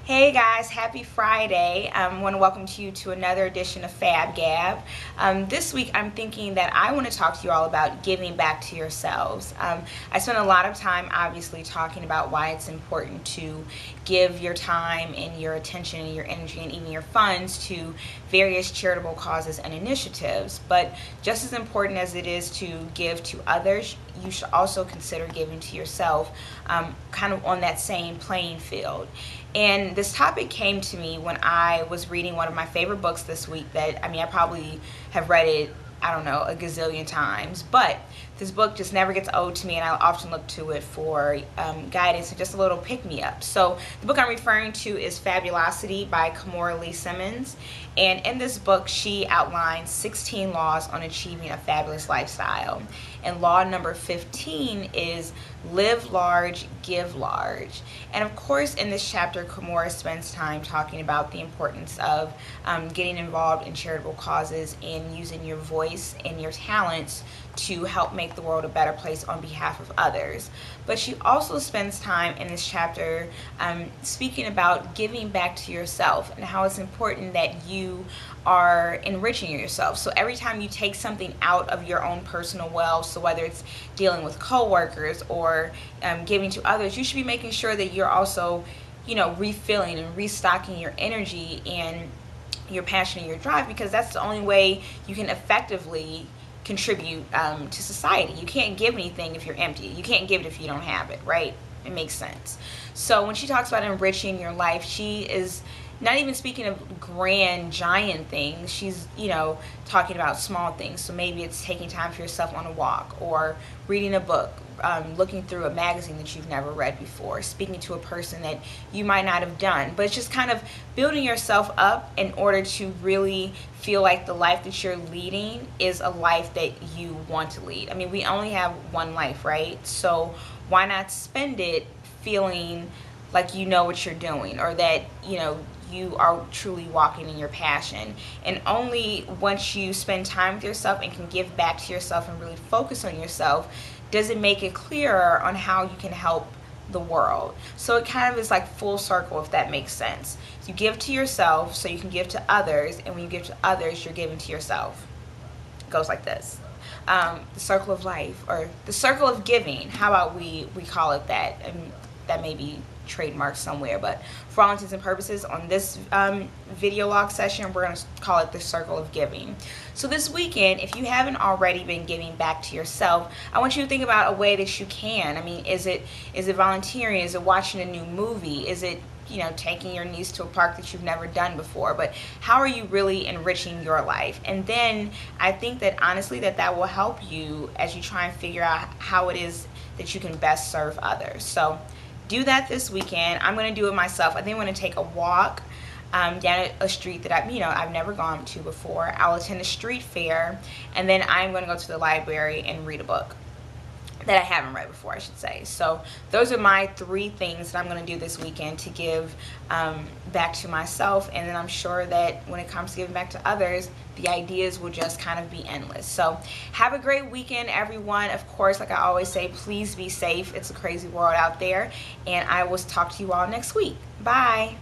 Hey guys, happy Friday. I want to welcome you to another edition of Fab Gab. This week I'm thinking that I want to talk to you all about giving back to yourselves. I spent a lot of time obviously talking about why it's important to give your time and your attention and your energy and even your funds to various charitable causes and initiatives. But just as important as it is to give to others, you should also consider giving to yourself, kind of on that same playing field. And this topic came to me when I was reading one of my favorite books this week that, I probably have read it, I don't know, a gazillion times. But this book just never gets old to me, and I often look to it for guidance and just a little pick-me-up. So the book I'm referring to is Fabulosity by Kimora Lee Simmons. And in this book, she outlines 16 laws on achieving a fabulous lifestyle. And law number 15 is live large, give large. And of course, in this chapter, Kimora spends time talking about the importance of getting involved in charitable causes and using your voice and your talents to help make the world a better place on behalf of others. But she also spends time in this chapter speaking about giving back to yourself and how it's important that you are enriching yourself. So every time you take something out of your own personal wealth, so whether it's dealing with coworkers or giving to others, you should be making sure that you're also, refilling and restocking your energy and your passion and your drive, because that's the only way you can effectively contribute to society. You can't give anything if you're empty. You can't give it if you don't have it, right? It makes sense. So when she talks about enriching your life, she is not even speaking of grand giant things. She's talking about small things. So maybe it's taking time for yourself on a walk, or reading a book, looking through a magazine that you've never read before, speaking to a person that you might not have done. But it's just kind of building yourself up in order to really feel like the life that you're leading is a life that you want to lead. We only have one life, right? So why not spend it feeling like you know what you're doing, or that you are truly walking in your passion. And only once you spend time with yourself and can give back to yourself and really focus on yourself does it make it clearer on how you can help the world. So it kind of is like full circle, if that makes sense. You give to yourself so you can give to others, and when you give to others, you're giving to yourself. It goes like this. The circle of life, or the circle of giving. How about we call it that? And that may be trademarked somewhere, but for all intents and purposes, on this video log session, we're going to call it the circle of giving. So this weekend, if you haven't already been giving back to yourself, I want you to think about a way that you can. Is it volunteering? Is it watching a new movie? Is it taking your niece to a park that you've never done before? But how are you really enriching your life? And then I think that honestly that will help you as you try and figure out how it is that you can best serve others. So do that this weekend. I'm going to do it myself. I think I'm going to take a walk down a street that I've never gone to before. I'll attend a street fair, and then I'm going to go to the library and read a book that I haven't read before, I should say. So those are my 3 things that I'm going to do this weekend to give back to myself. And then I'm sure that when it comes to giving back to others, the ideas will just kind of be endless. So have a great weekend, everyone. Of course, like I always say, please be safe. It's a crazy world out there. And I will talk to you all next week. Bye.